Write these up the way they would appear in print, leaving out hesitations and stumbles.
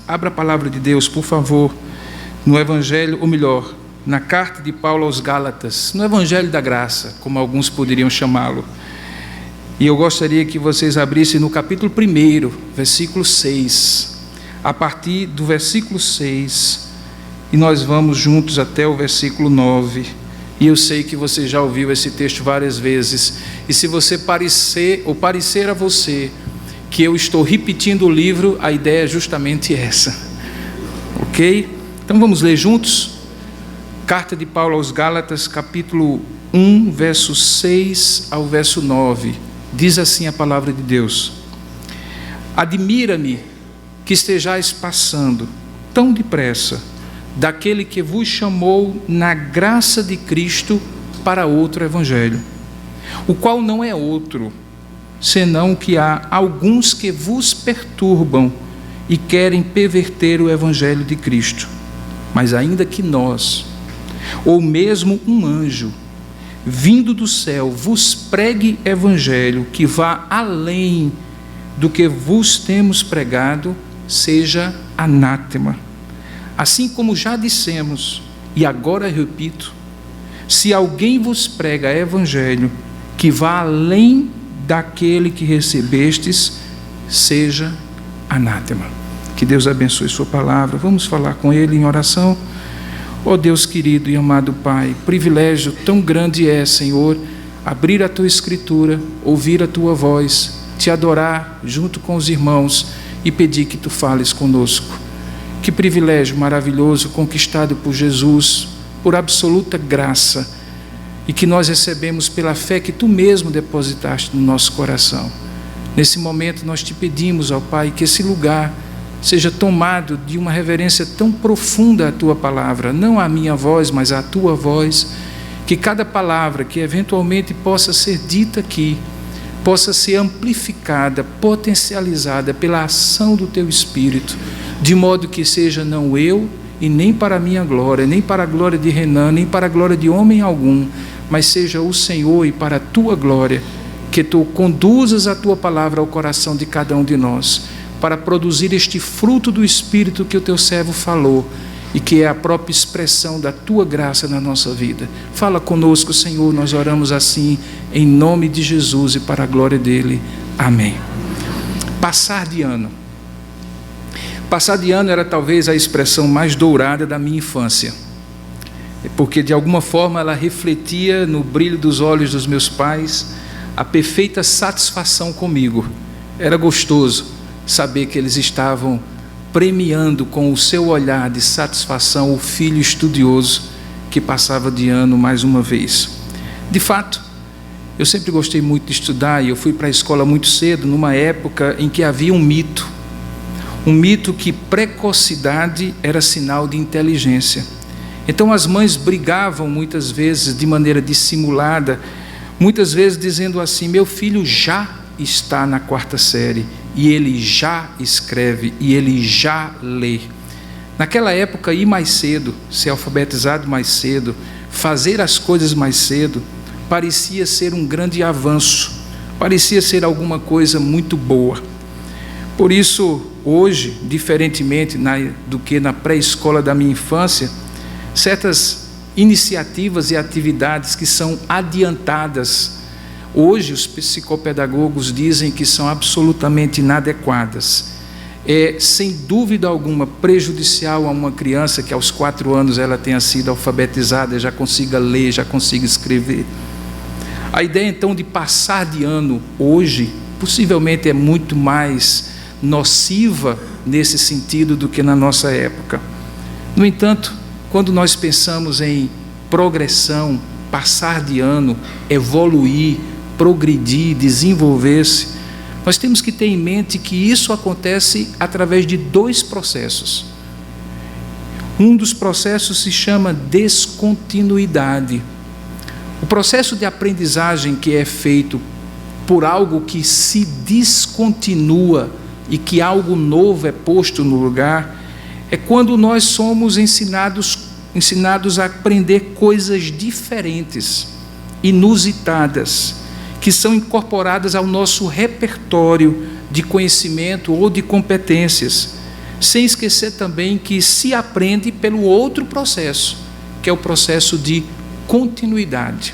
abra a palavra de Deus, por favor, no Evangelho, ou melhor, na carta de Paulo aos Gálatas, no Evangelho da Graça, como alguns poderiam chamá-lo. E eu gostaria que vocês abrissem no capítulo 1, versículo 6, a partir do versículo 6, e nós vamos juntos até o versículo 9. E eu sei que você já ouviu esse texto várias vezes, e se você parecer a você que eu estou repetindo o livro, a ideia é justamente essa, ok? Então vamos ler juntos? Carta de Paulo aos Gálatas, capítulo 1, verso 6 ao verso 9, diz assim a palavra de Deus: admira-me que estejais passando tão depressa daquele que vos chamou na graça de Cristo para outro evangelho, o qual não é outro, senão que há alguns que vos perturbam e querem perverter o evangelho de Cristo. Mas ainda que nós, ou mesmo um anjo, vindo do céu, vos pregue evangelho que vá além do que vos temos pregado, seja anátema. Assim como já dissemos, e agora repito, se alguém vos prega evangelho que vá além daquele que recebestes, seja anátema. Que Deus abençoe sua palavra. Vamos falar com Ele em oração. Ó Deus querido e amado Pai, privilégio tão grande é, Senhor, abrir a Tua Escritura, ouvir a Tua voz, Te adorar junto com os irmãos e pedir que Tu fales conosco. Que privilégio maravilhoso conquistado por Jesus, por absoluta graça, e que nós recebemos pela fé que Tu mesmo depositaste no nosso coração. Nesse momento nós Te pedimos, ó Pai, que esse lugar seja tomado de uma reverência tão profunda à Tua palavra, não à minha voz, mas à Tua voz, que cada palavra que eventualmente possa ser dita aqui, possa ser amplificada, potencializada pela ação do Teu Espírito, de modo que seja não eu, e nem para a minha glória, nem para a glória de Renan, nem para a glória de homem algum, mas seja o Senhor e para a Tua glória, que Tu conduzas a Tua palavra ao coração de cada um de nós, para produzir este fruto do Espírito que o Teu servo falou, e que é a própria expressão da Tua graça na nossa vida. Fala conosco, Senhor, nós oramos assim, em nome de Jesus e para a glória dEle. Amém. Passar de ano. Passar de ano era talvez a expressão mais dourada da minha infância, porque de alguma forma ela refletia no brilho dos olhos dos meus pais a perfeita satisfação comigo. Era gostoso saber que eles estavam premiando com o seu olhar de satisfação o filho estudioso que passava de ano mais uma vez. De fato, eu sempre gostei muito de estudar, e eu fui para a escola muito cedo, numa época em que havia um mito que precocidade era sinal de inteligência. Então as mães brigavam muitas vezes de maneira dissimulada, muitas vezes dizendo assim: meu filho já está na 4ª série, e ele já escreve, e ele já lê. Naquela época, ir mais cedo, ser alfabetizado mais cedo, fazer as coisas mais cedo, parecia ser um grande avanço, parecia ser alguma coisa muito boa. Por isso, hoje, diferentemente do que na pré-escola da minha infância, certas iniciativas e atividades que são adiantadas, hoje os psicopedagogos dizem que são absolutamente inadequadas. É, sem dúvida alguma, prejudicial a uma criança que aos 4 anos ela tenha sido alfabetizada, já consiga ler, já consiga escrever. A ideia então de passar de ano hoje, possivelmente é muito mais nociva nesse sentido do que na nossa época. No entanto, quando nós pensamos em progressão, passar de ano, evoluir, progredir, desenvolver-se, nós temos que ter em mente que isso acontece através de 2 processos. Um dos processos se chama descontinuidade. O processo de aprendizagem que é feito por algo que se descontinua e que algo novo é posto no lugar, é quando nós somos ensinados a aprender coisas diferentes, inusitadas, que são incorporadas ao nosso repertório de conhecimento ou de competências. sem esquecer também que se aprende pelo outro processo, que é o processo de continuidade.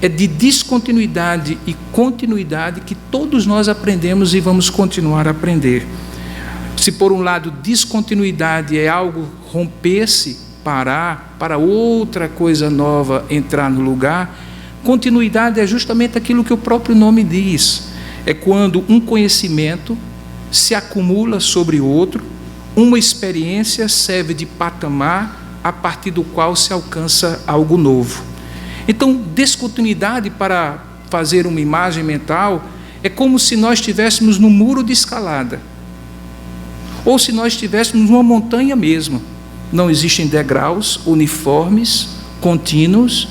É de descontinuidade e continuidade que todos nós aprendemos e vamos continuar a aprender. Se por um lado descontinuidade é algo romper-se, parar, para outra coisa nova entrar no lugar, continuidade é justamente aquilo que o próprio nome diz. É quando um conhecimento se acumula sobre outro, uma experiência serve de patamar a partir do qual se alcança algo novo. Então, descontinuidade, para fazer uma imagem mental, é como se nós estivéssemos num muro de escalada, ou se nós estivéssemos numa montanha mesmo. Não existem degraus uniformes, contínuos,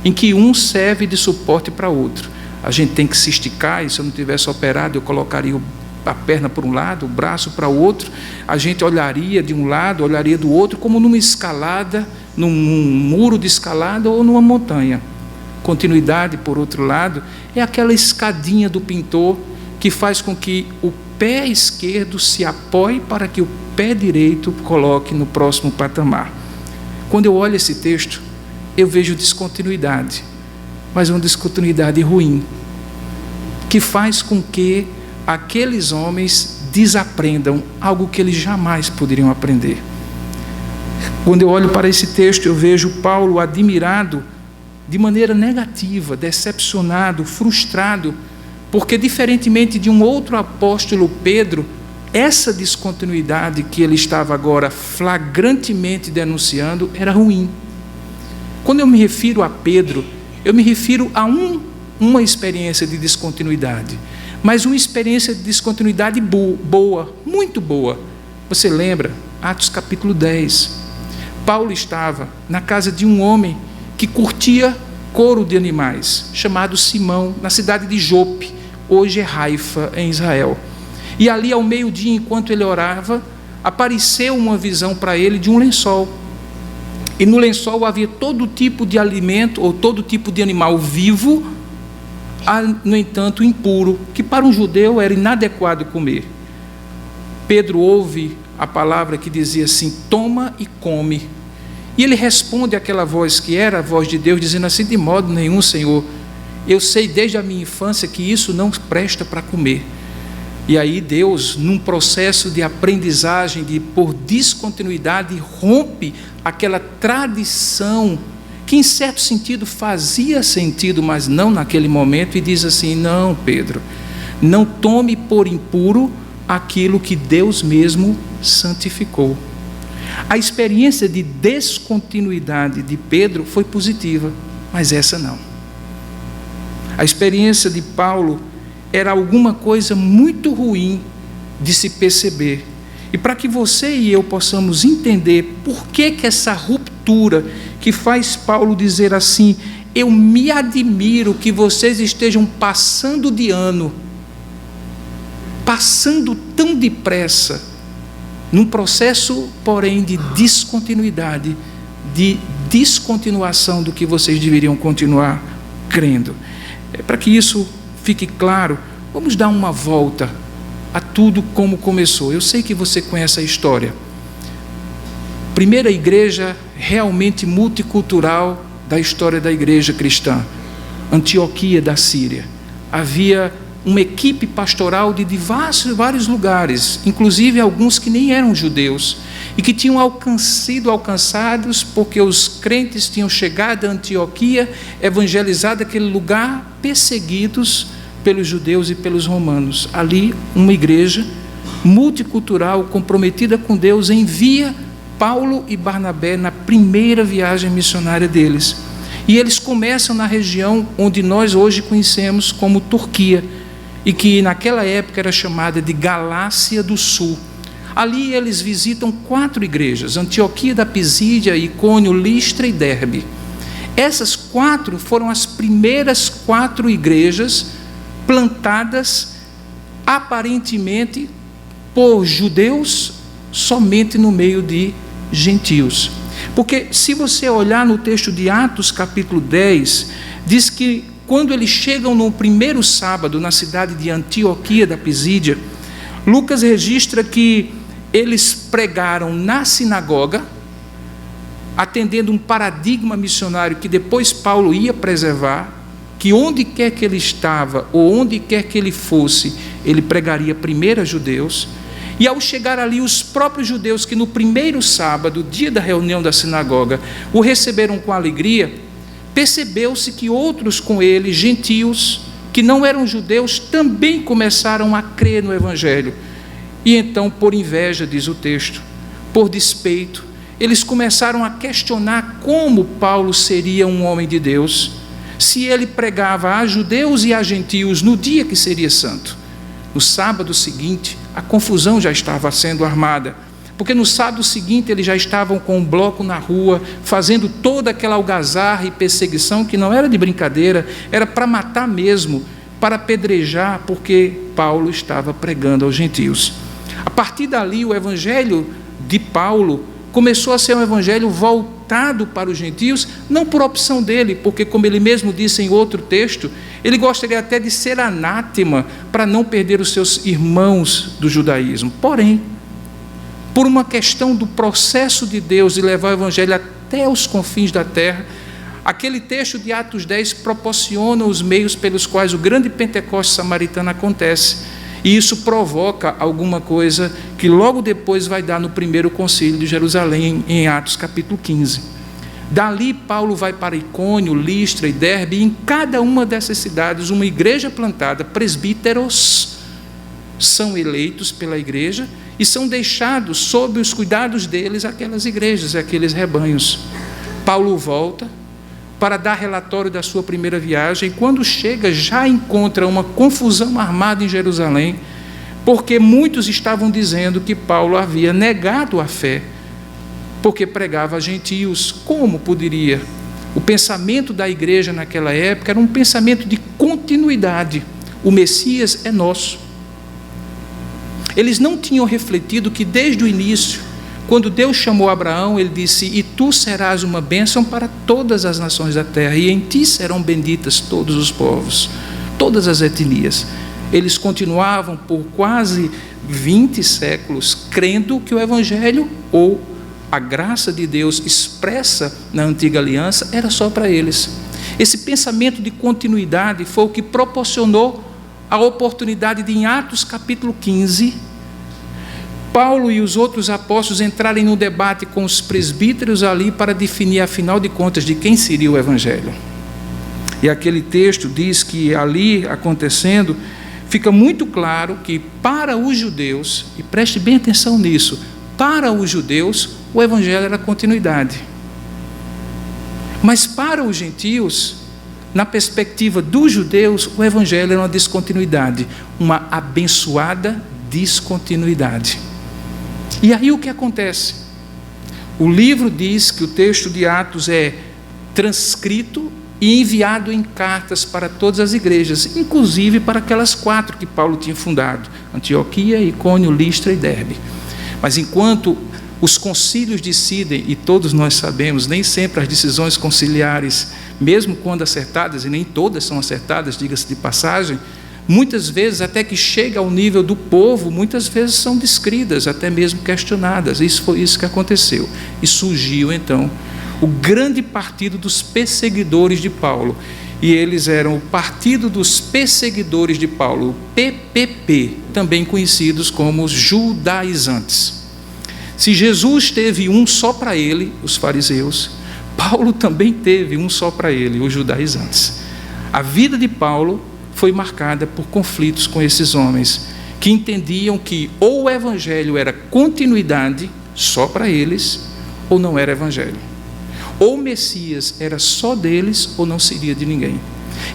em que um serve de suporte para outro. A gente tem que se esticar, e se eu não tivesse operado, eu colocaria a perna por um lado, o braço para o outro, a gente olharia de um lado, olharia do outro, como numa escalada, num muro de escalada ou numa montanha. Continuidade, por outro lado, é aquela escadinha do pintor que faz com que o pé esquerdo se apoie para que o pé direito coloque no próximo patamar. Quando eu olho esse texto, eu vejo descontinuidade, mas uma descontinuidade ruim, que faz com que aqueles homens desaprendam algo que eles jamais poderiam aprender. Quando eu olho para esse texto, eu vejo Paulo admirado de maneira negativa, decepcionado, frustrado, porque, diferentemente de um outro apóstolo, Pedro, essa descontinuidade que ele estava agora flagrantemente denunciando era ruim. Quando eu me refiro a Pedro, eu me refiro a uma experiência de descontinuidade, mas uma experiência de descontinuidade boa, muito boa. Você lembra? Atos capítulo 10. Paulo estava na casa de um homem que curtia couro de animais, chamado Simão, na cidade de Jope, hoje é Haifa, em Israel. E ali, ao meio-dia, enquanto ele orava, apareceu uma visão para ele de um lençol. E no lençol havia todo tipo de alimento, ou todo tipo de animal vivo, no entanto impuro, que para um judeu era inadequado comer. Pedro ouve a palavra que dizia assim: toma e come. E ele responde àquela voz, que era a voz de Deus, dizendo assim: de modo nenhum, Senhor, eu sei desde a minha infância que isso não presta para comer. E aí Deus, num processo de aprendizagem, por descontinuidade, rompe aquela tradição que em certo sentido fazia sentido, mas não naquele momento, e diz assim: não, Pedro, não tome por impuro aquilo que Deus mesmo santificou. A experiência de descontinuidade de Pedro foi positiva, mas essa não. A experiência de Paulo era alguma coisa muito ruim de se perceber. E para que você e eu possamos entender por que essa ruptura que faz Paulo dizer assim: eu me admiro que vocês estejam passando de ano, passando tão depressa, num processo, porém, de descontinuidade, de descontinuação do que vocês deveriam continuar crendo. Para que isso fique claro, vamos dar uma volta a tudo como começou. Eu sei que você conhece a história. Primeira igreja realmente multicultural da história da igreja cristã, Antioquia da Síria. Havia uma equipe pastoral de vários lugares, inclusive alguns que nem eram judeus, e que tinham sido alcançados porque os crentes tinham chegado a Antioquia, evangelizado aquele lugar, perseguidos pelos judeus e pelos romanos. Ali, uma igreja multicultural, comprometida com Deus, envia Paulo e Barnabé na primeira viagem missionária deles. E eles começam na região onde nós hoje conhecemos como Turquia, e que naquela época era chamada de Galácia do Sul. Ali eles visitam 4 igrejas: Antioquia da Pisídia, Icônio, Listra e Derbe. Essas 4 foram as primeiras 4 igrejas plantadas aparentemente por judeus, somente no meio de gentios. Porque se você olhar no texto de Atos capítulo 10, diz que quando eles chegam no primeiro sábado na cidade de Antioquia da Pisídia, Lucas registra que eles pregaram na sinagoga, atendendo um paradigma missionário que depois Paulo ia preservar, que onde quer que ele estava, ou onde quer que ele fosse, ele pregaria primeiro a judeus. E ao chegar ali, os próprios judeus que no primeiro sábado, dia da reunião da sinagoga, o receberam com alegria, percebeu-se que outros com ele, gentios, que não eram judeus, também começaram a crer no Evangelho. E então, por inveja, diz o texto, por despeito, eles começaram a questionar como Paulo seria um homem de Deus, se ele pregava a judeus e a gentios no dia que seria santo. No sábado seguinte, a confusão já estava sendo armada, porque no sábado seguinte eles já estavam com um bloco na rua, fazendo toda aquela algazarra e perseguição que não era de brincadeira, era para matar mesmo, para apedrejar, porque Paulo estava pregando aos gentios. A partir dali, o evangelho de Paulo começou a ser um evangelho voltado para os gentios, não por opção dele, porque, como ele mesmo disse em outro texto, ele gostaria até de ser anátema para não perder os seus irmãos do judaísmo. Porém, por uma questão do processo de Deus de levar o evangelho até os confins da terra, aquele texto de Atos 10 proporciona os meios pelos quais o grande Pentecoste samaritano acontece. E isso provoca alguma coisa que logo depois vai dar no primeiro concílio de Jerusalém, em Atos capítulo 15. Dali, Paulo vai para Icônio, Listra e Derbe, e em cada uma dessas cidades, uma igreja plantada, presbíteros são eleitos pela igreja e são deixados sob os cuidados deles aquelas igrejas, aqueles rebanhos. Paulo volta para dar relatório da sua primeira viagem, e quando chega já encontra uma confusão armada em Jerusalém, porque muitos estavam dizendo que Paulo havia negado a fé, porque pregava a gentios. Como poderia? O pensamento da igreja naquela época era um pensamento de continuidade. O Messias é nosso. Eles não tinham refletido que desde o início, quando Deus chamou Abraão, ele disse: e tu serás uma bênção para todas as nações da terra, e em ti serão benditas todos os povos, todas as etnias. Eles continuavam por quase 20 séculos crendo que o evangelho, ou a graça de Deus expressa na antiga aliança, era só para eles. Esse pensamento de continuidade foi o que proporcionou a oportunidade de, em Atos capítulo 15, Paulo e os outros apóstolos entrarem no debate com os presbíteros ali para definir, afinal de contas, de quem seria o evangelho. E aquele texto diz que ali acontecendo, fica muito claro que para os judeus, e preste bem atenção nisso, para os judeus o evangelho era continuidade. Mas para os gentios, na perspectiva dos judeus, o evangelho era uma descontinuidade, uma abençoada descontinuidade. E aí o que acontece? O livro diz que o texto de Atos é transcrito e enviado em cartas para todas as igrejas, inclusive para aquelas 4 que Paulo tinha fundado: Antioquia, Icônio, Listra e Derbe. Mas enquanto os concílios decidem, e todos nós sabemos, nem sempre as decisões conciliares, mesmo quando acertadas, e nem todas são acertadas, diga-se de passagem, muitas vezes, até que chega ao nível do povo, muitas vezes são descritas, até mesmo questionadas. Isso foi isso que aconteceu. E surgiu, então, o grande partido dos perseguidores de Paulo. E eles eram o Partido dos Perseguidores de Paulo, o PPP, também conhecidos como os judaizantes. Se Jesus teve um só para ele, os fariseus, Paulo também teve um só para ele, os judaizantes. A vida de Paulo foi marcada por conflitos com esses homens, que entendiam que ou o evangelho era continuidade só para eles, ou não era evangelho. Ou o Messias era só deles, ou não seria de ninguém.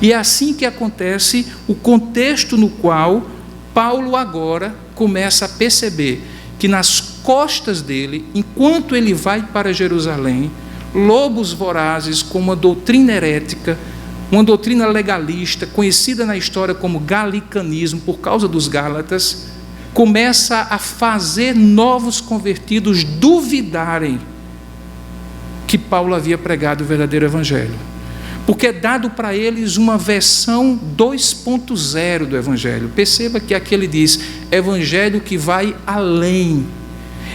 E é assim que acontece o contexto no qual Paulo agora começa a perceber que nas costas dele, enquanto ele vai para Jerusalém, lobos vorazes com uma doutrina herética, uma doutrina legalista, conhecida na história como galicanismo, por causa dos Gálatas, começa a fazer novos convertidos duvidarem que Paulo havia pregado o verdadeiro evangelho. Porque é dado para eles uma versão 2.0 do evangelho. Perceba que aqui ele diz, evangelho que vai além.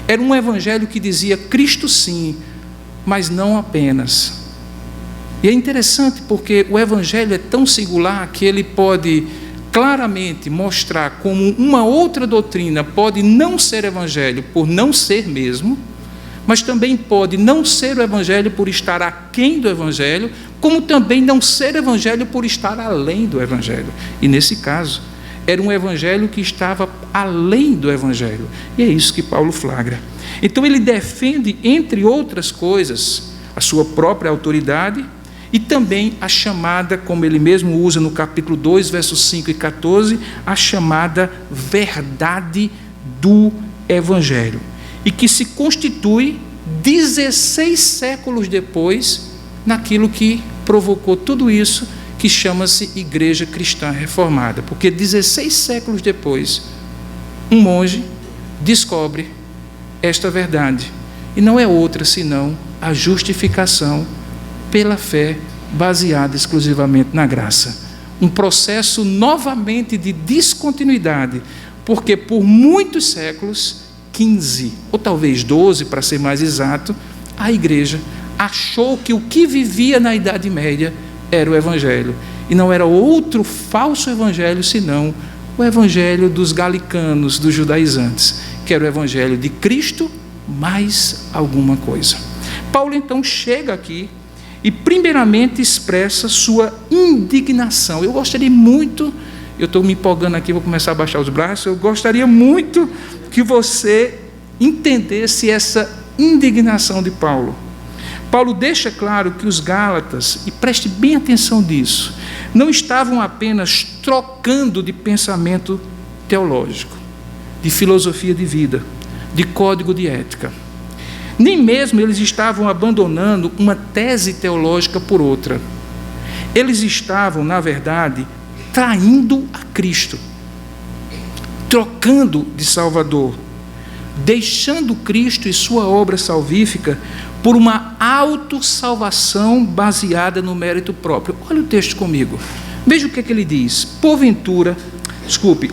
Era um evangelho que dizia Cristo sim, mas não apenas. E é interessante porque o evangelho é tão singular que ele pode claramente mostrar como uma outra doutrina pode não ser evangelho por não ser mesmo, mas também pode não ser o evangelho por estar aquém do evangelho, como também não ser evangelho por estar além do evangelho. E nesse caso, era um evangelho que estava além do evangelho. E é isso que Paulo flagra. Então ele defende, entre outras coisas, a sua própria autoridade e também a chamada, como ele mesmo usa no capítulo 2, versos 5 e 14, a chamada verdade do evangelho. E que se constitui 16 séculos depois naquilo que provocou tudo isso, que chama-se Igreja Cristã Reformada. Porque 16 séculos depois, um monge descobre esta verdade. E não é outra senão a justificação pela fé, baseada exclusivamente na graça. Um processo novamente de descontinuidade, porque por muitos séculos, 15, ou talvez 12, para ser mais exato, a igreja achou que o que vivia na Idade Média era o Evangelho. E não era outro falso Evangelho, senão o Evangelho dos galicanos, dos judaizantes, que era o Evangelho de Cristo mais alguma coisa. Paulo então chega aqui e primeiramente expressa sua indignação. Eu gostaria muito, eu estou me empolgando aqui, vou começar a baixar os braços, eu gostaria muito que você entendesse essa indignação de Paulo. Paulo deixa claro que os Gálatas, e preste bem atenção nisso, não estavam apenas trocando de pensamento teológico, de filosofia de vida, de código de ética. Nem mesmo eles estavam abandonando uma tese teológica por outra. Eles estavam, na verdade, traindo a Cristo, trocando de Salvador, deixando Cristo e sua obra salvífica por uma autossalvação baseada no mérito próprio. Olha o texto comigo. Veja o que ele diz.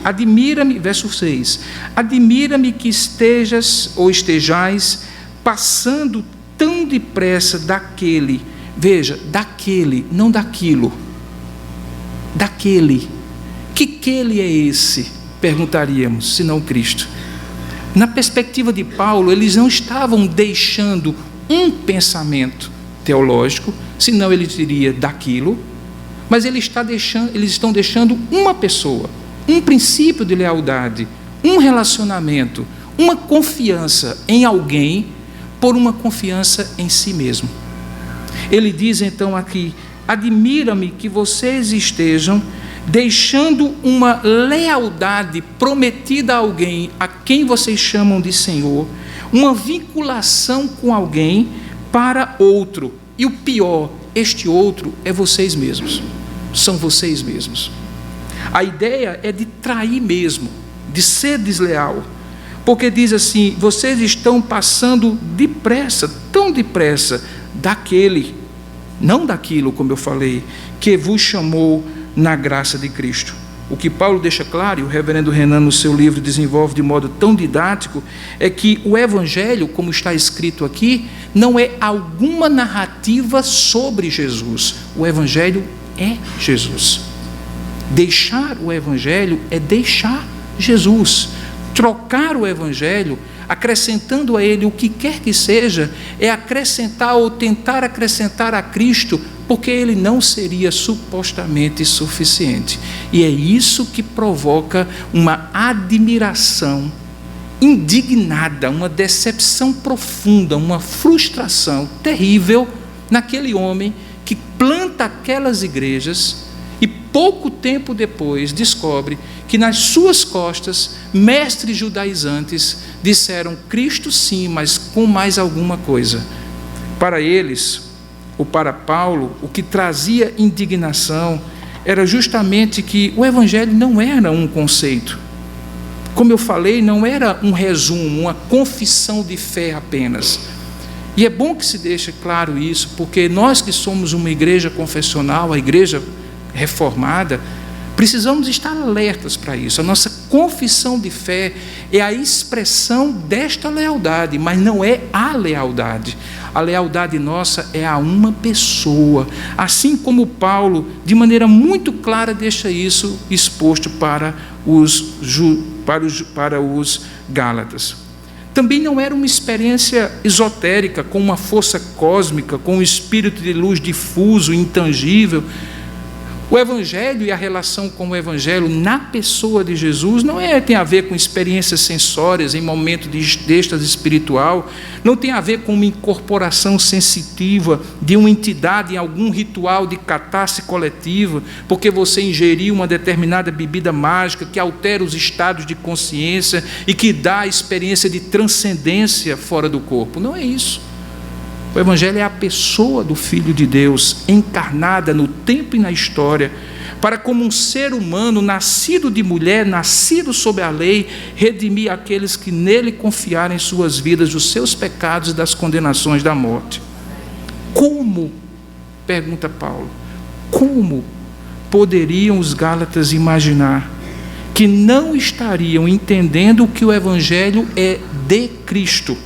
Admira-me, verso 6, admira-me que estejais passando tão depressa daquele, veja, daquele, não daquilo, daquele. Que ele é esse? Perguntaríamos, senão Cristo. Na perspectiva de Paulo, eles não estavam deixando um pensamento teológico, senão ele diria daquilo, mas eles estão deixando uma pessoa, um princípio de lealdade, um relacionamento, uma confiança em alguém por uma confiança em si mesmo. Ele diz então aqui, admira-me que vocês estejam deixando uma lealdade prometida a alguém, a quem vocês chamam de Senhor, uma vinculação com alguém para outro. E o pior, este outro é vocês mesmos. São vocês mesmos. A ideia é de trair mesmo, de ser desleal. Porque diz assim, vocês estão passando depressa, tão depressa, daquele, não daquilo, como eu falei, que vos chamou na graça de Cristo. O que Paulo deixa claro, e o reverendo Renan no seu livro desenvolve de modo tão didático, é que o Evangelho, como está escrito aqui, não é alguma narrativa sobre Jesus. O Evangelho é Jesus. Deixar o Evangelho é deixar Jesus. Trocar o Evangelho, acrescentando a ele o que quer que seja, é acrescentar ou tentar acrescentar a Cristo, porque ele não seria supostamente suficiente. E é isso que provoca uma admiração indignada, uma decepção profunda, uma frustração terrível naquele homem que planta aquelas igrejas e pouco tempo depois descobre que nas suas costas mestres judaizantes disseram Cristo sim, mas com mais alguma coisa. Para eles, ou para Paulo, o que trazia indignação era justamente que o Evangelho não era um conceito. Como eu falei, não era um resumo, uma confissão de fé apenas. E é bom que se deixe claro isso, porque nós que somos uma igreja confessional, a igreja reformada, Precisamos estar alertas para isso. A nossa confissão de fé é a expressão desta lealdade, mas não é a lealdade. A lealdade nossa é a uma pessoa, assim como Paulo, de maneira muito clara, deixa isso exposto para os Gálatas. Também não era uma experiência esotérica, com uma força cósmica, com um espírito de luz difuso, intangível. O Evangelho e a relação com o Evangelho na pessoa de Jesus não tem a ver com experiências sensórias em momento de êxtase espiritual, não tem a ver com uma incorporação sensitiva de uma entidade em algum ritual de catarse coletiva, porque você ingeriu uma determinada bebida mágica que altera os estados de consciência e que dá a experiência de transcendência fora do corpo. Não é isso. O Evangelho é a pessoa do Filho de Deus, encarnada no tempo e na história, para como um ser humano, nascido de mulher, nascido sob a lei, redimir aqueles que nele confiarem suas vidas dos seus pecados e das condenações da morte. Como, pergunta Paulo, como poderiam os Gálatas imaginar que não estariam entendendo que o Evangelho é de Cristo?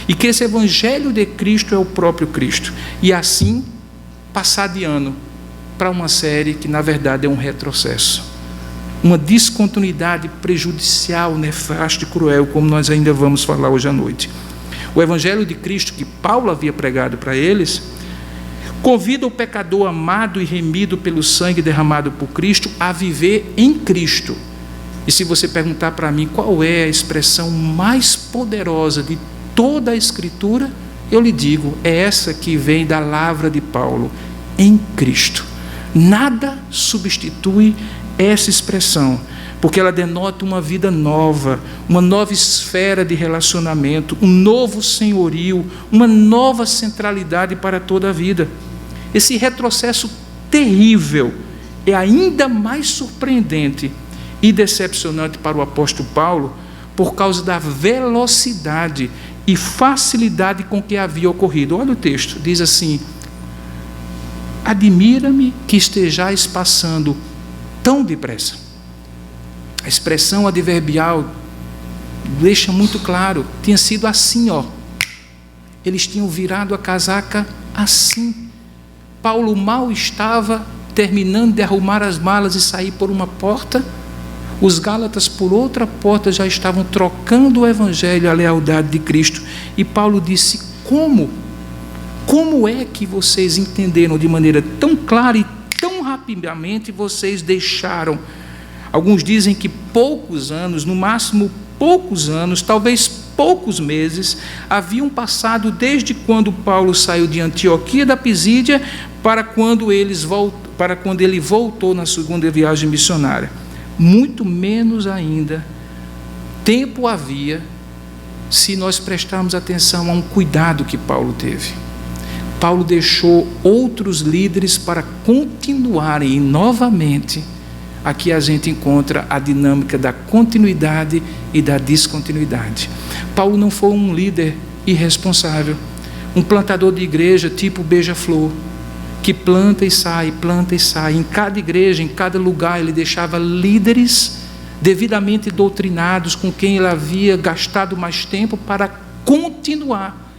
E que esse Evangelho de Cristo é o próprio Cristo. E assim, passar de ano para uma série que, na verdade, é um retrocesso. Uma descontinuidade prejudicial, nefasta e cruel, como nós ainda vamos falar hoje à noite. O Evangelho de Cristo que Paulo havia pregado para eles, convida o pecador amado e remido pelo sangue derramado por Cristo a viver em Cristo. E se você perguntar para mim qual é a expressão mais poderosa de toda a Escritura, eu lhe digo, é essa que vem da lavra de Paulo, em Cristo. Nada substitui essa expressão, porque ela denota uma vida nova, uma nova esfera de relacionamento, um novo senhorio, uma nova centralidade para toda a vida. Esse retrocesso terrível é ainda mais surpreendente e decepcionante para o apóstolo Paulo, por causa da velocidade e facilidade com que havia ocorrido. Olha o texto, diz assim: admira-me que estejais passando tão depressa. A expressão adverbial deixa muito claro, tinha sido assim, eles tinham virado a casaca assim. Paulo mal estava terminando de arrumar as malas e sair por uma porta, os Gálatas por outra porta já estavam trocando o Evangelho, a lealdade de Cristo. E Paulo disse: como é que vocês entenderam de maneira tão clara e tão rapidamente vocês deixaram? Alguns dizem que poucos anos, no máximo poucos anos, talvez poucos meses, haviam passado desde quando Paulo saiu de Antioquia da Pisídia para quando ele voltou na segunda viagem missionária. Muito menos ainda tempo havia se nós prestarmos atenção a um cuidado que Paulo teve. Paulo deixou outros líderes para continuarem, e novamente aqui a gente encontra a dinâmica da continuidade e da descontinuidade. Paulo não foi um líder irresponsável, um plantador de igreja tipo beija-flor, que planta e sai. Em cada igreja, em cada lugar, ele deixava líderes devidamente doutrinados, com quem ele havia gastado mais tempo para continuar.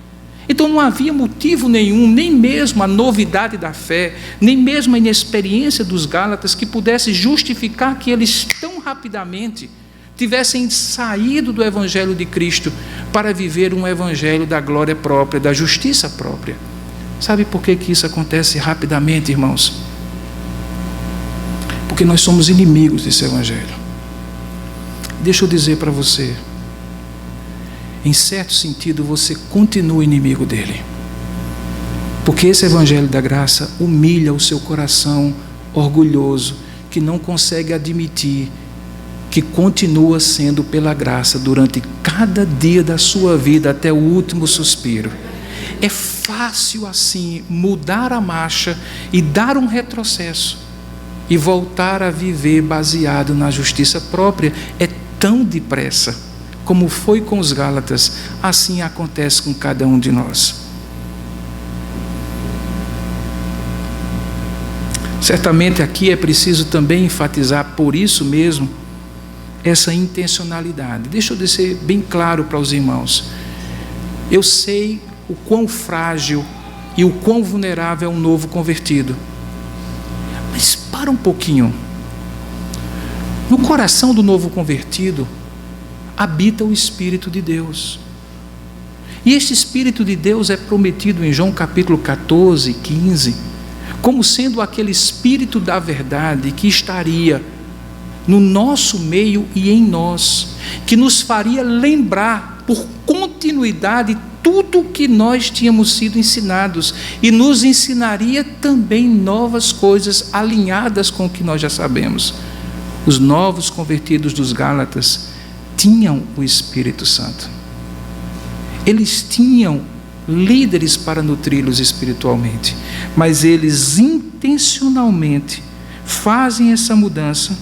Então não havia motivo nenhum, nem mesmo a novidade da fé, nem mesmo a inexperiência dos Gálatas, que pudesse justificar que eles tão rapidamente tivessem saído do Evangelho de Cristo para viver um Evangelho da glória própria, da justiça própria. Sabe por que isso acontece rapidamente, irmãos? Porque nós somos inimigos desse Evangelho. Deixa eu dizer para você, em certo sentido, você continua inimigo dele. Porque esse Evangelho da graça humilha o seu coração orgulhoso, que não consegue admitir que continua sendo pela graça durante cada dia da sua vida até o último suspiro. É fácil assim mudar a marcha e dar um retrocesso e voltar a viver baseado na justiça própria. É tão depressa. Como foi com os Gálatas, assim acontece com cada um de nós. Certamente aqui é preciso também enfatizar, por isso mesmo, essa intencionalidade. Deixa eu ser bem claro para os irmãos. Eu sei o quão frágil e o quão vulnerável é um novo convertido. Mas para um pouquinho. No coração do novo convertido habita o Espírito de Deus. E este Espírito de Deus é prometido em João capítulo 14, 15, como sendo aquele Espírito da verdade que estaria no nosso meio e em nós, que nos faria lembrar por continuidade tudo o que nós tínhamos sido ensinados e nos ensinaria também novas coisas alinhadas com o que nós já sabemos. Os novos convertidos dos Gálatas tinham o Espírito Santo. Eles tinham líderes para nutri-los espiritualmente, mas eles intencionalmente fazem essa mudança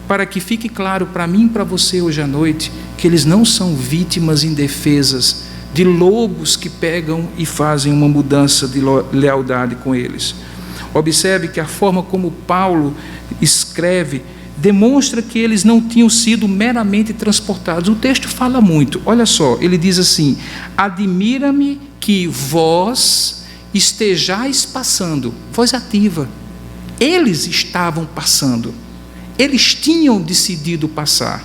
para que fique claro para mim e para você hoje à noite que eles não são vítimas indefesas de lobos que pegam e fazem uma mudança de lealdade com eles. Observe que a forma como Paulo escreve demonstra que eles não tinham sido meramente transportados. O texto fala muito, olha só, ele diz assim: admira-me que vós estejais passando, voz ativa. Eles estavam passando, eles tinham decidido passar.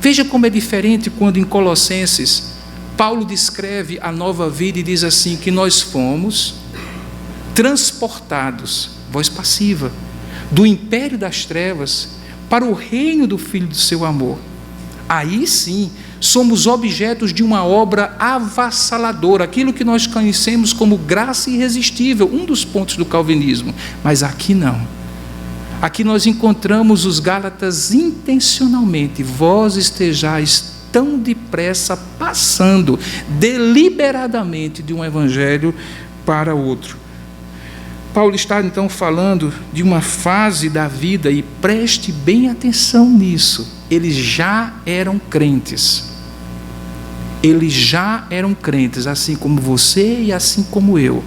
Veja como é diferente quando em Colossenses Paulo descreve a nova vida e diz assim, que nós fomos transportados, voz passiva, do império das trevas para o reino do Filho do seu amor. Aí sim, somos objetos de uma obra avassaladora, aquilo que nós conhecemos como graça irresistível, um dos pontos do calvinismo. Mas aqui não. Aqui nós encontramos os Gálatas intencionalmente, vós estejais tão depressa passando deliberadamente de um evangelho para outro. Paulo está então falando de uma fase da vida, e preste bem atenção nisso. Eles já eram crentes. Eles já eram crentes, assim como você e assim como eu.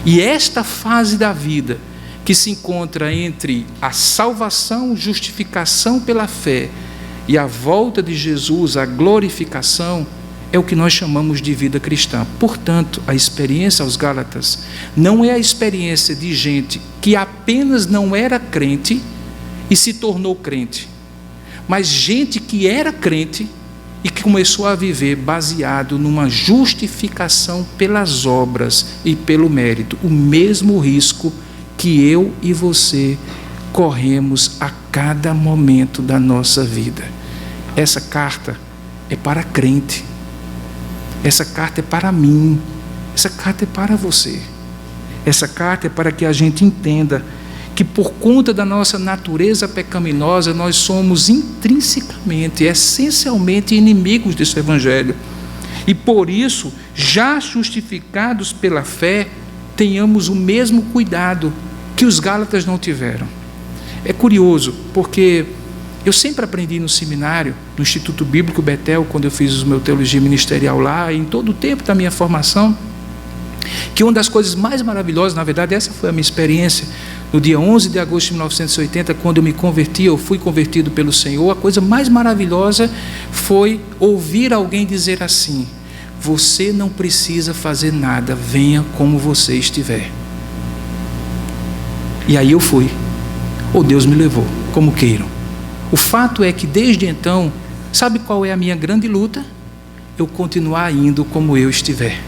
E esta fase da vida, que se encontra entre a salvação, justificação pela fé, e a volta de Jesus, a glorificação, é o que nós chamamos de vida cristã. Portanto, a experiência aos Gálatas não é a experiência de gente que apenas não era crente e se tornou crente, mas gente que era crente e que começou a viver baseado numa justificação pelas obras e pelo mérito, o mesmo risco que eu e você corremos a cada momento da nossa vida. Essa carta é para crente. Essa carta é para mim, essa carta é para você. Essa carta é para que a gente entenda que por conta da nossa natureza pecaminosa, nós somos intrinsecamente, essencialmente inimigos desse evangelho. E por isso, já justificados pela fé, tenhamos o mesmo cuidado que os Gálatas não tiveram. É curioso, porque eu sempre aprendi no seminário, no Instituto Bíblico Betel, quando eu fiz o meu teologia ministerial lá, em todo o tempo da minha formação, que uma das coisas mais maravilhosas, na verdade essa foi a minha experiência, no dia 11 de agosto de 1980, quando eu me converti, eu fui convertido pelo Senhor, a coisa mais maravilhosa foi ouvir alguém dizer assim: você não precisa fazer nada, venha como você estiver. E aí eu fui, ou Deus me levou, como queiram. O fato é que desde então, sabe qual é a minha grande luta? Eu continuar indo como eu estiver.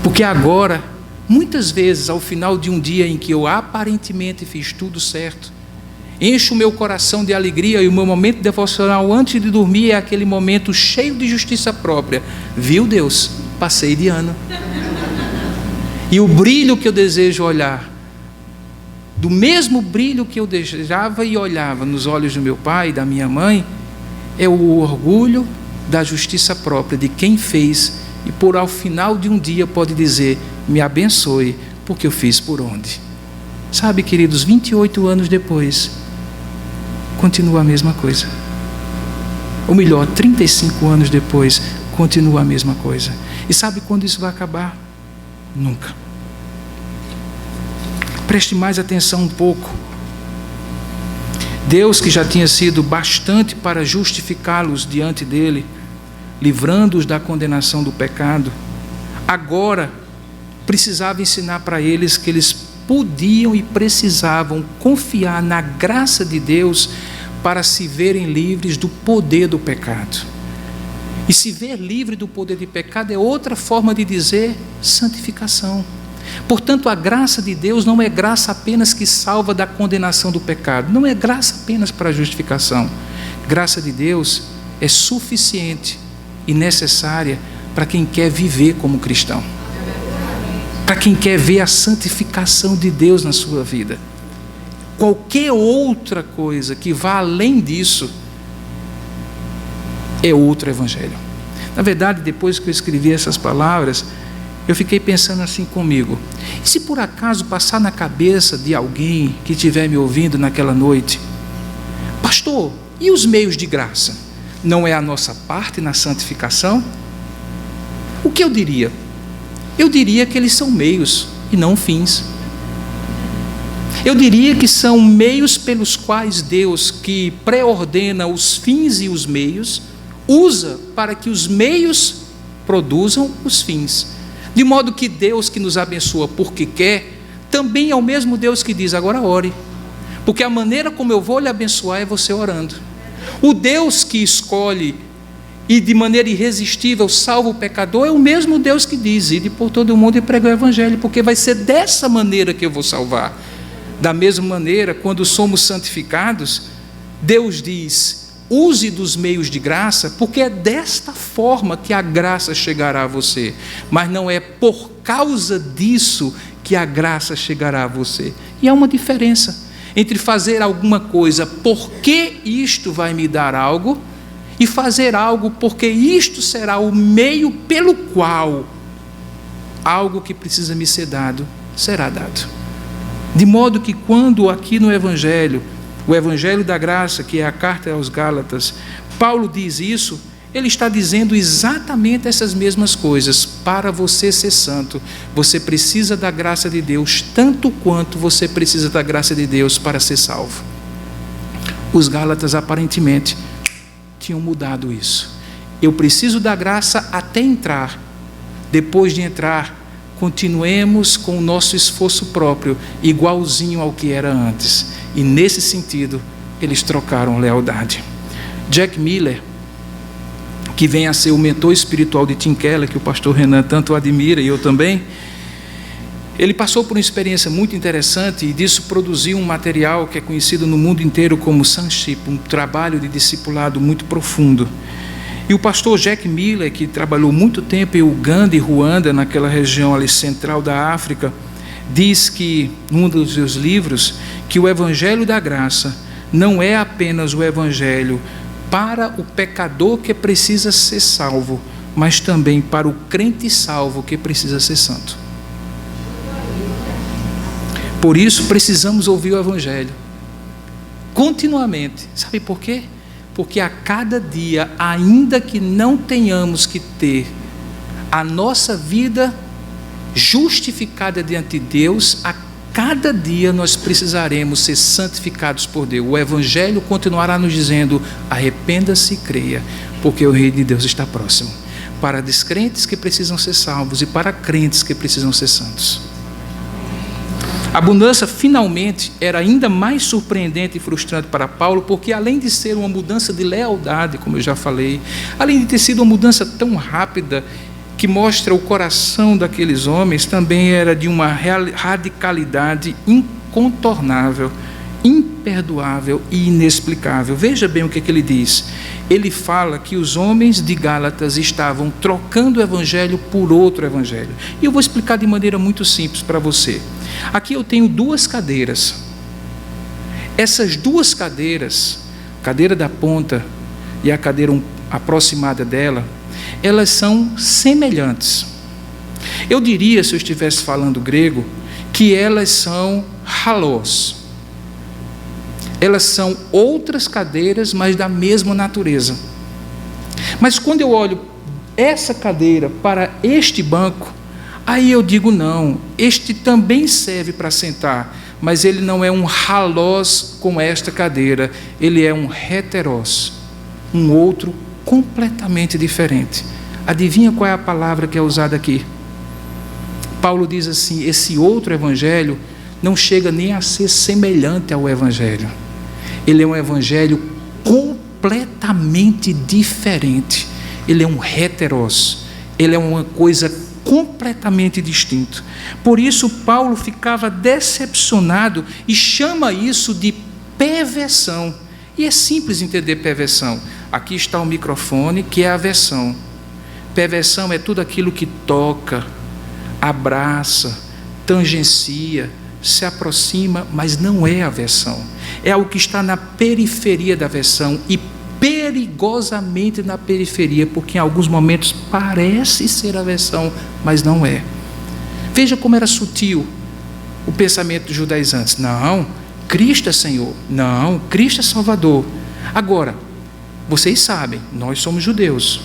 Porque agora, muitas vezes, ao final de um dia em que eu aparentemente fiz tudo certo, encho o meu coração de alegria, e o meu momento devocional antes de dormir é aquele momento cheio de justiça própria. Viu, Deus? Passei de ano. E o brilho que eu desejo olhar, do mesmo brilho que eu desejava e olhava nos olhos do meu pai e da minha mãe, é o orgulho da justiça própria de quem fez, e por ao final de um dia pode dizer: me abençoe, porque eu fiz por onde. Sabe, queridos, 28 anos depois, continua a mesma coisa. Ou melhor, 35 anos depois, continua a mesma coisa. E sabe quando isso vai acabar? Nunca. Preste mais atenção um pouco. Deus, que já tinha sido bastante para justificá-los diante dele, livrando-os da condenação do pecado, agora precisava ensinar para eles que eles podiam e precisavam confiar na graça de Deus para se verem livres do poder do pecado. E se ver livre do poder de pecado é outra forma de dizer santificação. Portanto, a graça de Deus não é graça apenas que salva da condenação do pecado, não é graça apenas para a justificação. Graça de Deus é suficiente e necessária para quem quer viver como cristão, para quem quer ver a santificação de Deus na sua vida. Qualquer outra coisa que vá além disso é outro evangelho. Na verdade, depois que eu escrevi essas palavras, eu fiquei pensando assim comigo: e se por acaso passar na cabeça de alguém que estiver me ouvindo naquela noite, pastor, e os meios de graça? Não é a nossa parte na santificação? O que eu diria? Eu diria que eles são meios e não fins. Eu diria que são meios pelos quais Deus, que pré-ordena os fins e os meios, usa para que os meios produzam os fins. De modo que Deus, que nos abençoa porque quer, também é o mesmo Deus que diz: agora ore, porque a maneira como eu vou lhe abençoar é você orando. O Deus que escolhe e de maneira irresistível salva o pecador é o mesmo Deus que diz: ide por todo o mundo e pregue o evangelho, porque vai ser dessa maneira que eu vou salvar. Da mesma maneira, quando somos santificados, Deus diz: use dos meios de graça, porque é desta forma que a graça chegará a você. Mas não é por causa disso que a graça chegará a você. E há uma diferença entre fazer alguma coisa porque isto vai me dar algo, e fazer algo porque isto será o meio pelo qual algo que precisa me ser dado será dado. De modo que quando aqui no Evangelho, o Evangelho da Graça, que é a carta aos Gálatas, Paulo diz isso, ele está dizendo exatamente essas mesmas coisas. Para você ser santo, você precisa da graça de Deus, tanto quanto você precisa da graça de Deus para ser salvo. Os Gálatas aparentemente tinham mudado isso. Eu preciso da graça até entrar. Depois de entrar, continuemos com o nosso esforço próprio, igualzinho ao que era antes. E nesse sentido, eles trocaram lealdade. Jack Miller, que vem a ser o mentor espiritual de Tim Keller, que o pastor Renan tanto admira e eu também, ele passou por uma experiência muito interessante e disso produziu um material que é conhecido no mundo inteiro como Sonship, um trabalho de discipulado muito profundo. E o pastor Jack Miller, que trabalhou muito tempo em Uganda e Ruanda, naquela região ali central da África, diz que, num dos seus livros, que o Evangelho da Graça não é apenas o Evangelho para o pecador que precisa ser salvo, mas também para o crente salvo que precisa ser santo. Por isso, precisamos ouvir o Evangelho continuamente. Sabe por quê? Porque a cada dia, ainda que não tenhamos que ter a nossa vida justificada diante de Deus, a cada dia nós precisaremos ser santificados por Deus. O Evangelho continuará nos dizendo: arrependa-se e creia, porque o Reino de Deus está próximo. Para descrentes que precisam ser salvos e para crentes que precisam ser santos. A mudança finalmente era ainda mais surpreendente e frustrante para Paulo, porque além de ser uma mudança de lealdade, como eu já falei, além de ter sido uma mudança tão rápida que mostra o coração daqueles homens, também era de uma radicalidade incontornável, imperdoável e inexplicável. Veja bem o que ele diz. Ele fala que os homens de Gálatas estavam trocando o evangelho por outro evangelho. E eu vou explicar de maneira muito simples para você. Aqui eu tenho duas cadeiras. Essas duas cadeiras, a cadeira da ponta e a cadeira aproximada dela, elas são semelhantes. Eu diria, se eu estivesse falando grego, que elas são halós. Elas são outras cadeiras, mas da mesma natureza. Mas quando eu olho essa cadeira para este banco, aí eu digo: não, este também serve para sentar, mas ele não é um halós como esta cadeira, ele é um heteros, um outro completamente diferente. Adivinha qual é a palavra que é usada aqui? Paulo diz assim: esse outro evangelho não chega nem a ser semelhante ao evangelho. Ele é um evangelho completamente diferente. Ele é um heteros, ele é uma coisa completamente distinta. Por isso Paulo ficava decepcionado e chama isso de perversão. E é simples entender perversão. Aqui está o microfone, que é a versão. Perversão é tudo aquilo que toca, abraça, tangencia, se aproxima, mas não é a versão. É algo que está na periferia da versão, e perigosamente na periferia, porque em alguns momentos parece ser a versão, mas não é. Veja como era sutil o pensamento dos judaizantes. Não, Cristo é Senhor. Não, Cristo é Salvador. Agora, vocês sabem, nós somos judeus,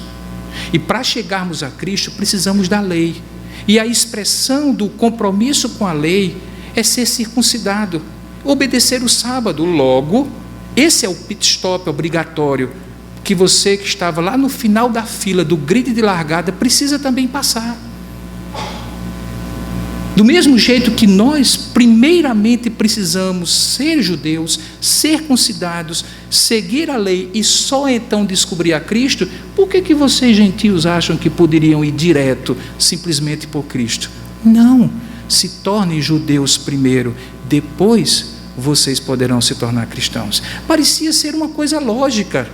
e para chegarmos a Cristo precisamos da lei, e a expressão do compromisso com a lei é ser circuncidado, obedecer o sábado. Logo, esse é o pit stop obrigatório que você que estava lá no final da fila do grid de largada precisa também passar. Do mesmo jeito que nós primeiramente precisamos ser judeus, ser circuncidados, seguir a lei e só então descobrir a Cristo, por que vocês gentios acham que poderiam ir direto simplesmente por Cristo? Não, se tornem judeus primeiro, depois vocês poderão se tornar cristãos. Parecia ser uma coisa lógica,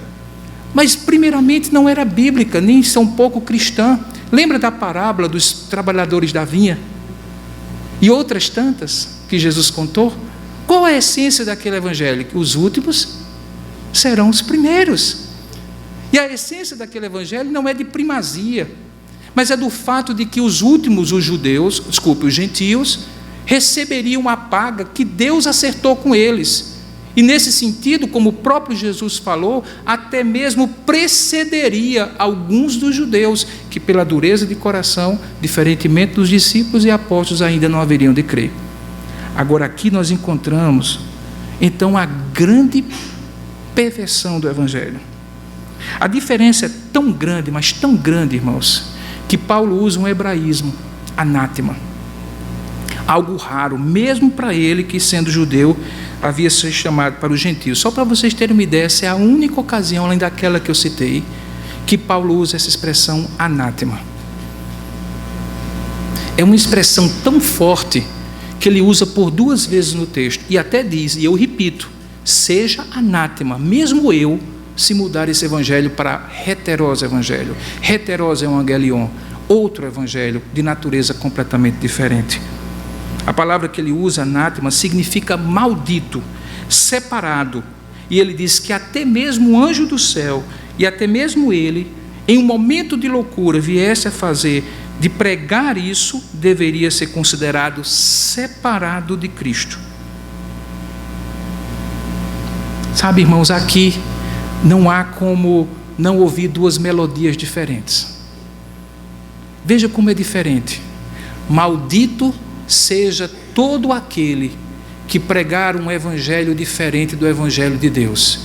mas primeiramente não era bíblica, nem tão pouco cristã. Lembra da parábola dos trabalhadores da vinha? E outras tantas que Jesus contou? Qual a essência daquele evangelho? Que os últimos serão os primeiros. E a essência daquele evangelho não é de primazia, mas é do fato de que os últimos, os gentios, receberiam a paga que Deus acertou com eles. E nesse sentido, como o próprio Jesus falou, até mesmo precederia alguns dos judeus, que pela dureza de coração, diferentemente dos discípulos e apóstolos, ainda não haveriam de crer. Agora aqui nós encontramos, então, a grande perversão do evangelho. A diferença é tão grande, mas tão grande, irmãos, que Paulo usa um hebraísmo, anátema. Algo raro, mesmo para ele que, sendo judeu, havia sido chamado para os gentios. Só para vocês terem uma ideia, essa é a única ocasião, além daquela que eu citei, que Paulo usa essa expressão anátema. É uma expressão tão forte que ele usa por 2 vezes no texto, e até diz, e eu repito, seja anátema, mesmo eu, se mudar esse evangelho para heteros evangelho. Heteros evangelion, outro evangelho de natureza completamente diferente. A palavra que ele usa, anátema, significa maldito, separado. E ele diz que até mesmo o anjo do céu, e até mesmo ele, em um momento de loucura, viesse a fazer, de pregar isso, deveria ser considerado separado de Cristo. Sabe, irmãos, aqui não há como não ouvir 2 melodias diferentes. Veja como é diferente. Maldito seja todo aquele que pregar um evangelho diferente do evangelho de Deus.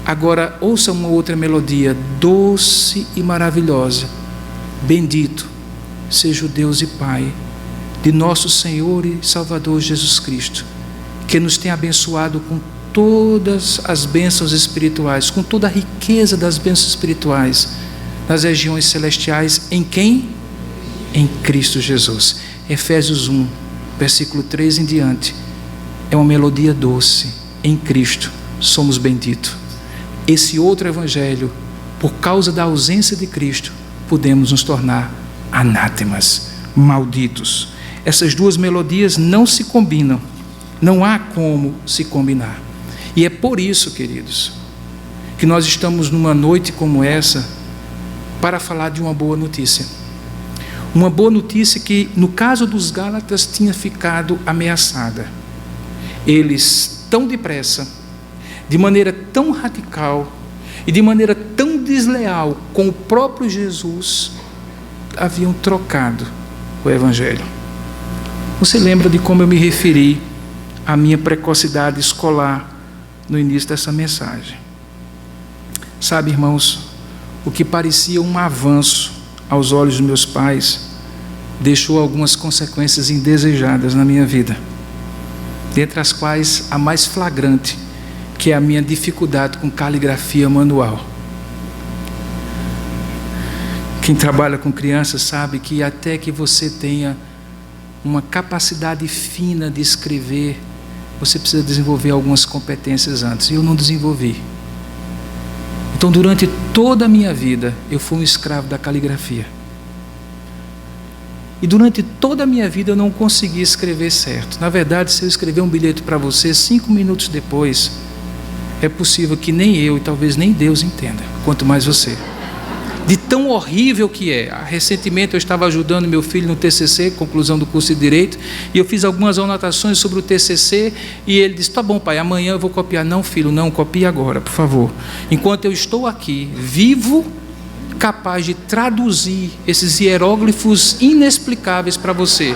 Agora, ouça uma outra melodia, doce e maravilhosa. Bendito seja o Deus e Pai de nosso Senhor e Salvador Jesus Cristo, que nos tem abençoado com todas as bênçãos espirituais, com toda a riqueza das bênçãos espirituais, nas regiões celestiais, em quem? Em Cristo Jesus. Efésios 1, versículo 3 em diante, é uma melodia doce. Em Cristo somos benditos. Esse outro evangelho, por causa da ausência de Cristo, podemos nos tornar anátemas, malditos. Essas 2 melodias não se combinam, não há como se combinar. E é por isso, queridos, que nós estamos numa noite como essa para falar de uma boa notícia. Uma boa notícia que, no caso dos Gálatas, tinha ficado ameaçada. Eles, tão depressa, de maneira tão radical e de maneira tão desleal com o próprio Jesus, haviam trocado o evangelho. Você lembra de como eu me referi a minha precocidade escolar no início dessa mensagem. Sabe, irmãos, o que parecia um avanço aos olhos dos meus pais deixou algumas consequências indesejadas na minha vida, dentre as quais a mais flagrante, que é a minha dificuldade com caligrafia manual. Quem trabalha com crianças sabe que até que você tenha uma capacidade fina de escrever, você precisa desenvolver algumas competências antes, e eu não desenvolvi. Então, durante toda a minha vida, eu fui um escravo da caligrafia. E durante toda a minha vida eu não consegui escrever certo. Na verdade, se eu escrever um bilhete para você, 5 minutos depois, é possível que nem eu e talvez nem Deus entenda, quanto mais você. De tão horrível que é. Recentemente eu estava ajudando meu filho no TCC, conclusão do curso de Direito, e eu fiz algumas anotações sobre o TCC, e ele disse: tá bom, pai, amanhã eu vou copiar. Não, filho, não, copie agora, por favor. Enquanto eu estou aqui, vivo, capaz de traduzir esses hieróglifos inexplicáveis para você,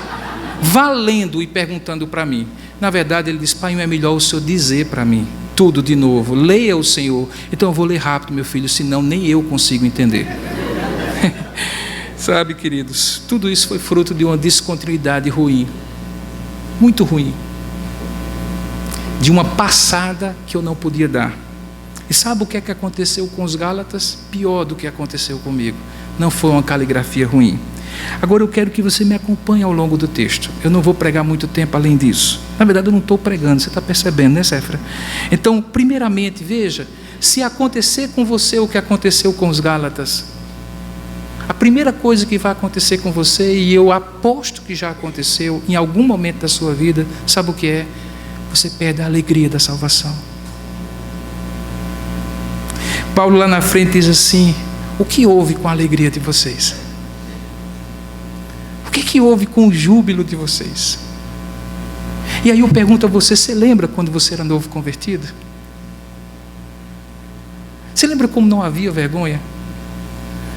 valendo e perguntando para mim. Na verdade, ele disse: pai, é melhor o senhor dizer para mim tudo de novo, leia o Senhor. Então eu vou ler rápido, meu filho, senão nem eu consigo entender. Sabe, queridos, tudo isso foi fruto de uma descontinuidade ruim, muito ruim, de uma passada que eu não podia dar. E sabe o que é que aconteceu com os Gálatas? Pior do que aconteceu comigo. Não foi uma caligrafia ruim. Agora eu quero que você me acompanhe ao longo do texto. Eu não vou pregar muito tempo além disso. Na verdade eu não estou pregando, você está percebendo, né, Céfra? Então, primeiramente, veja, se acontecer com você o que aconteceu com os Gálatas, a primeira coisa que vai acontecer com você, e eu aposto que já aconteceu em algum momento da sua vida, sabe o que é? Você perde a alegria da salvação. Paulo lá na frente diz assim: o que houve com a alegria de vocês? O que houve com o júbilo de vocês? E aí eu pergunto a você: você lembra quando você era novo convertido? Você lembra como não havia vergonha?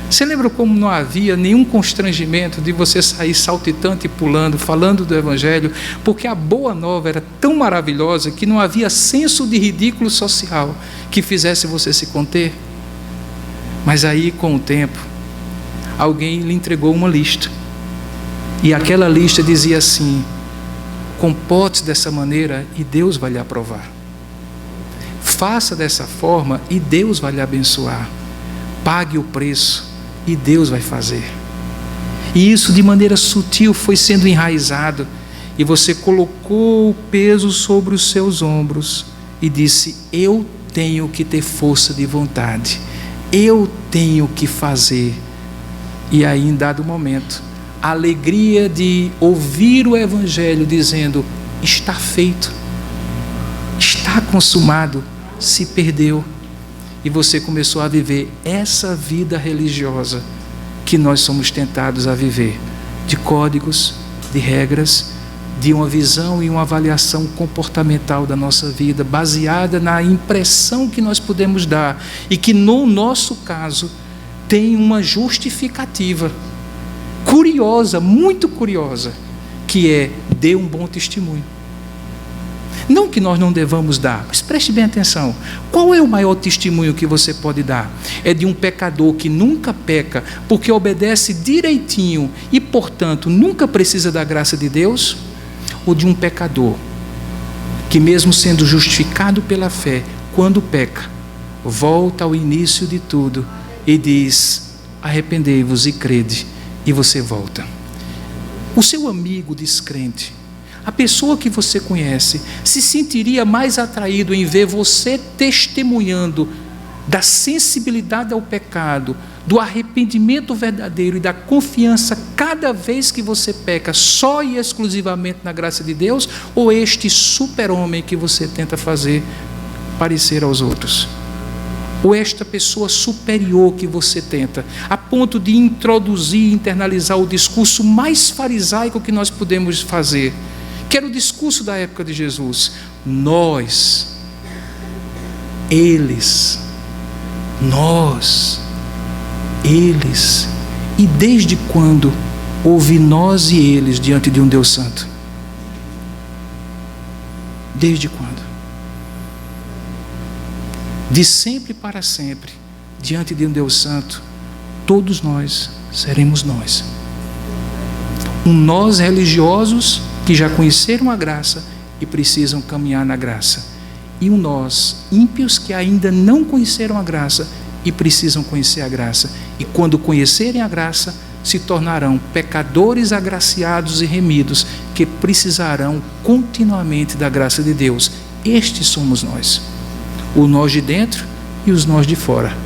Você lembra como não havia nenhum constrangimento de você sair saltitante e pulando, falando do Evangelho, porque a boa nova era tão maravilhosa que não havia senso de ridículo social que fizesse você se conter? Mas aí, com o tempo, alguém lhe entregou uma lista, e aquela lista dizia assim: comporte-se dessa maneira e Deus vai lhe aprovar. Faça dessa forma e Deus vai lhe abençoar. Pague o preço e Deus vai fazer. E isso, de maneira sutil, foi sendo enraizado, e você colocou o peso sobre os seus ombros e disse: eu tenho que ter força de vontade, eu tenho que fazer. E aí, em dado momento, a alegria de ouvir o Evangelho dizendo: está feito, está consumado, se perdeu. E você começou a viver essa vida religiosa que nós somos tentados a viver, de códigos, de regras, de uma visão e uma avaliação comportamental da nossa vida, baseada na impressão que nós podemos dar, e que no nosso caso tem uma justificativa curiosa, muito curiosa, que é: dê um bom testemunho. Não que nós não devamos dar, mas preste bem atenção. Qual é o maior testemunho que você pode dar? É de um pecador que nunca peca, porque obedece direitinho e, portanto, nunca precisa da graça de Deus? Ou de um pecador que, mesmo sendo justificado pela fé, quando peca, volta ao início de tudo e diz: arrependei-vos e crede, e você volta? O seu amigo descrente, a pessoa que você conhece, se sentiria mais atraído em ver você testemunhando da sensibilidade ao pecado, do arrependimento verdadeiro e da confiança cada vez que você peca, só e exclusivamente na graça de Deus, ou este super-homem que você tenta fazer parecer aos outros? Ou esta pessoa superior que você tenta, a ponto de introduzir, internalizar o discurso mais farisaico que nós podemos fazer, que era o discurso da época de Jesus: nós, eles, nós, eles. E desde quando houve nós e eles diante de um Deus santo? Desde quando? De sempre para sempre, diante de um Deus Santo, todos nós seremos nós. Um nós religiosos que já conheceram a graça e precisam caminhar na graça. E um nós ímpios que ainda não conheceram a graça e precisam conhecer a graça. E quando conhecerem a graça, se tornarão pecadores agraciados e remidos, que precisarão continuamente da graça de Deus. Estes somos nós. O nós de dentro e os nós de fora.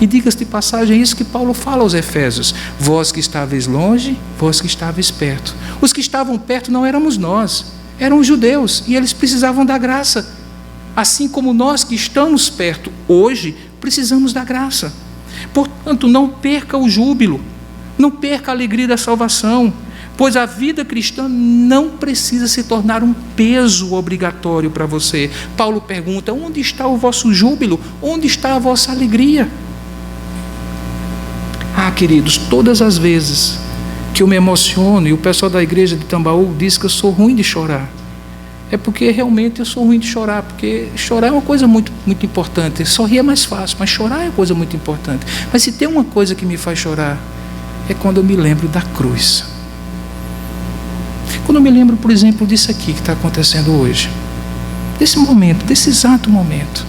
E diga-se de passagem, é isso que Paulo fala aos Efésios: vós que estáveis longe, vós que estáveis perto. Os que estavam perto não éramos nós, eram os judeus, e eles precisavam da graça. Assim como nós que estamos perto hoje, precisamos da graça. Portanto, não perca o júbilo, não perca a alegria da salvação, pois a vida cristã não precisa se tornar um peso obrigatório para você. Paulo pergunta: onde está o vosso júbilo? Onde está a vossa alegria? Queridos, todas as vezes que eu me emociono, e o pessoal da igreja de Tambaú diz que eu sou ruim de chorar, é porque realmente eu sou ruim de chorar, porque chorar é uma coisa muito, muito importante. Sorrir é mais fácil, mas chorar é uma coisa muito importante. Mas se tem uma coisa que me faz chorar, é quando eu me lembro da cruz. Quando eu me lembro, por exemplo, disso aqui que está acontecendo hoje, desse momento, desse exato momento.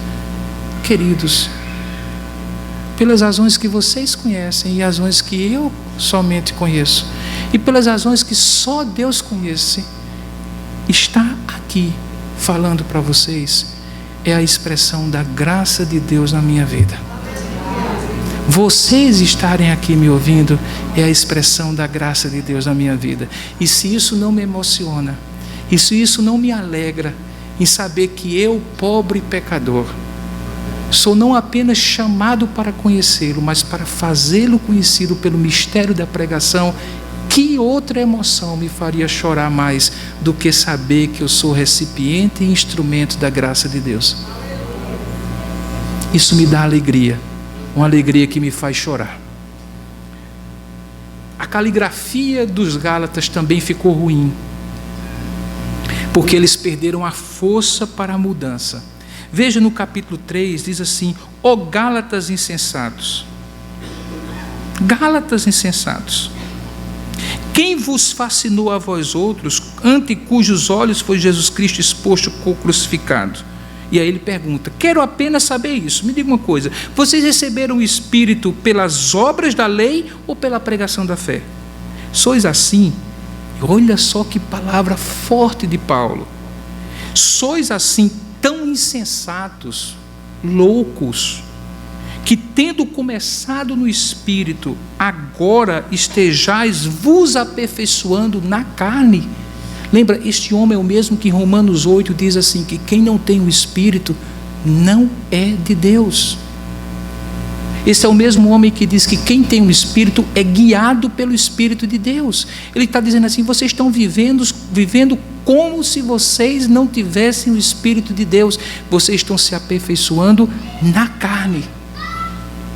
Queridos, pelas razões que vocês conhecem e razões que eu somente conheço, e pelas razões que só Deus conhece, estar aqui falando para vocês é a expressão da graça de Deus na minha vida. Vocês estarem aqui me ouvindo é a expressão da graça de Deus na minha vida. E se isso não me emociona, e se isso não me alegra em saber que eu, pobre pecador, sou não apenas chamado para conhecê-lo, mas para fazê-lo conhecido pelo mistério da pregação, que outra emoção me faria chorar mais do que saber que eu sou recipiente e instrumento da graça de Deus? Isso me dá alegria, uma alegria que me faz chorar. A caligrafia dos Gálatas também ficou ruim, porque eles perderam a força para a mudança. Veja no capítulo 3, diz assim: ó Gálatas insensatos, Gálatas insensatos, quem vos fascinou a vós outros, ante cujos olhos foi Jesus Cristo exposto crucificado? E aí ele pergunta: quero apenas saber isso, me diga uma coisa, vocês receberam o Espírito pelas obras da lei ou pela pregação da fé? Sois assim? Olha só que palavra forte de Paulo. Sois assim tão insensatos, loucos, que tendo começado no Espírito, agora estejais vos aperfeiçoando na carne. Lembra, este homem é o mesmo que em Romanos 8 diz assim, que quem não tem o Espírito não é de Deus. Esse é o mesmo homem que diz que quem tem o Espírito é guiado pelo Espírito de Deus. Ele está dizendo assim: vocês estão vivendo como se vocês não tivessem o Espírito de Deus. Vocês estão se aperfeiçoando na carne.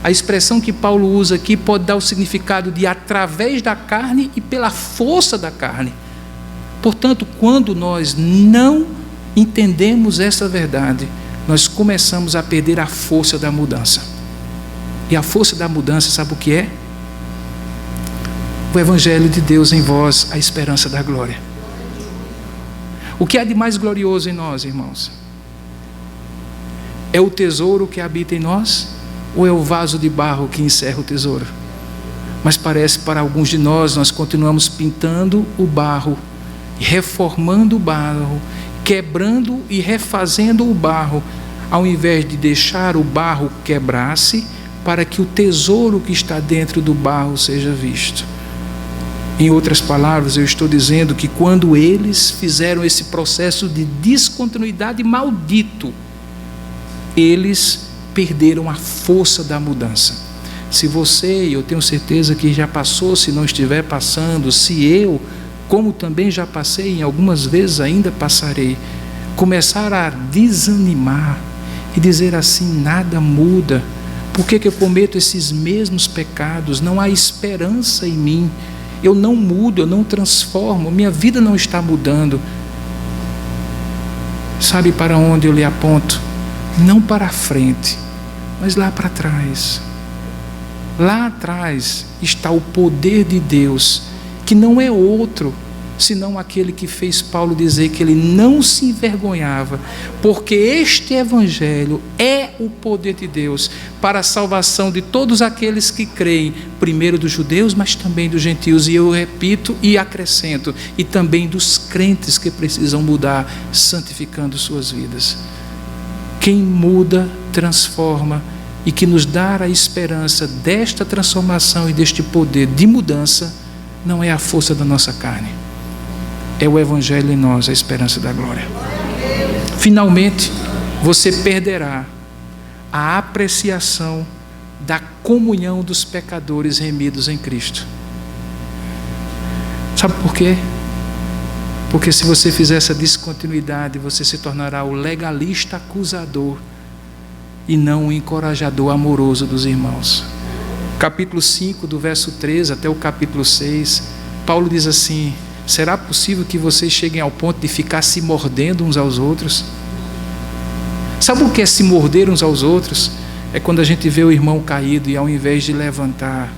A expressão que Paulo usa aqui pode dar o significado de através da carne e pela força da carne. Portanto, quando nós não entendemos essa verdade, nós começamos a perder a força da mudança. E a força da mudança, sabe o que é? O Evangelho de Deus em vós, a esperança da glória. O que há de mais glorioso em nós, irmãos? É o tesouro que habita em nós? Ou é o vaso de barro que encerra o tesouro? Mas parece para alguns de nós continuamos pintando o barro, reformando o barro, quebrando e refazendo o barro, ao invés de deixar o barro quebrar-se, para que o tesouro que está dentro do barro seja visto. Em outras palavras, eu estou dizendo que quando eles fizeram esse processo de descontinuidade maldito, eles perderam a força da mudança. Se você, e eu tenho certeza que já passou, se não estiver passando, se eu, como também já passei, em algumas vezes ainda passarei, começar a desanimar e dizer assim: nada muda, por que eu cometo esses mesmos pecados? Não há esperança em mim, eu não mudo, eu não transformo, minha vida não está mudando. Sabe para onde eu lhe aponto? Não para a frente, mas lá para trás. Lá atrás está o poder de Deus, que não é outro senão aquele que fez Paulo dizer que ele não se envergonhava, porque este evangelho é o poder de Deus para a salvação de todos aqueles que creem, primeiro dos judeus, mas também dos gentios, e eu repito e acrescento, e também dos crentes que precisam mudar, santificando suas vidas. Quem muda, transforma, e que nos dá a esperança desta transformação e deste poder de mudança, não é a força da nossa carne, é o evangelho em nós, a esperança da glória. Finalmente, você perderá a apreciação da comunhão dos pecadores remidos em Cristo. Sabe por quê? Porque se você fizer essa descontinuidade, você se tornará o legalista acusador e não o encorajador amoroso dos irmãos. Capítulo 5, do verso 13 até o capítulo 6, Paulo diz assim: será possível que vocês cheguem ao ponto de ficar se mordendo uns aos outros? Sabe o que é se morder uns aos outros? É quando a gente vê o irmão caído e ao invés de levantar,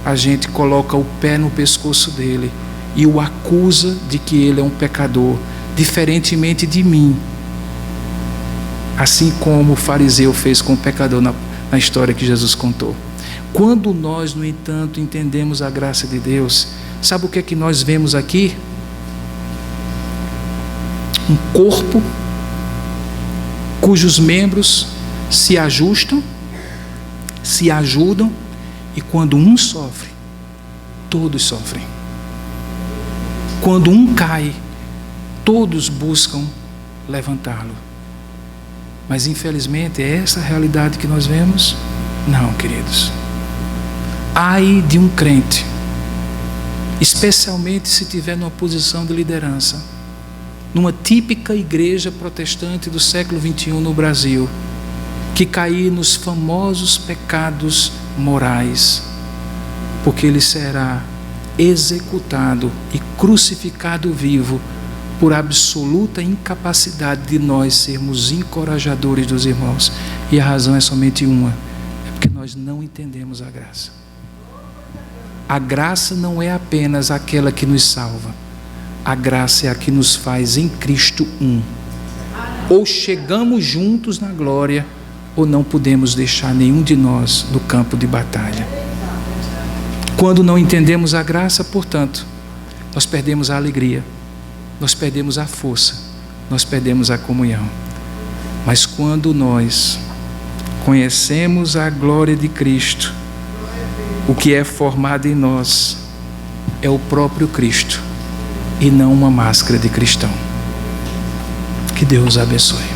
a gente coloca o pé no pescoço dele e o acusa de que ele é um pecador, diferentemente de mim. Assim como o fariseu fez com o pecador na história que Jesus contou. Quando nós, no entanto, entendemos a graça de Deus, sabe o que é que nós vemos aqui? Um corpo cujos membros se ajustam, se ajudam, e quando um sofre, todos sofrem. Quando um cai, todos buscam levantá-lo. Mas infelizmente é essa a realidade que nós vemos? Não, queridos. Ai de um crente, especialmente se estiver numa posição de liderança, numa típica igreja protestante do século XXI no Brasil, que cair nos famosos pecados morais, porque ele será executado e crucificado vivo por absoluta incapacidade de nós sermos encorajadores dos irmãos. E a razão é somente uma: é porque nós não entendemos a graça. A graça não é apenas aquela que nos salva, a graça é a que nos faz em Cristo um. Ou chegamos juntos na glória, ou não podemos deixar nenhum de nós no campo de batalha. Quando não entendemos a graça, portanto, nós perdemos a alegria, nós perdemos a força, nós perdemos a comunhão. Mas quando nós conhecemos a glória de Cristo, o que é formado em nós é o próprio Cristo e não uma máscara de cristão. Que Deus abençoe.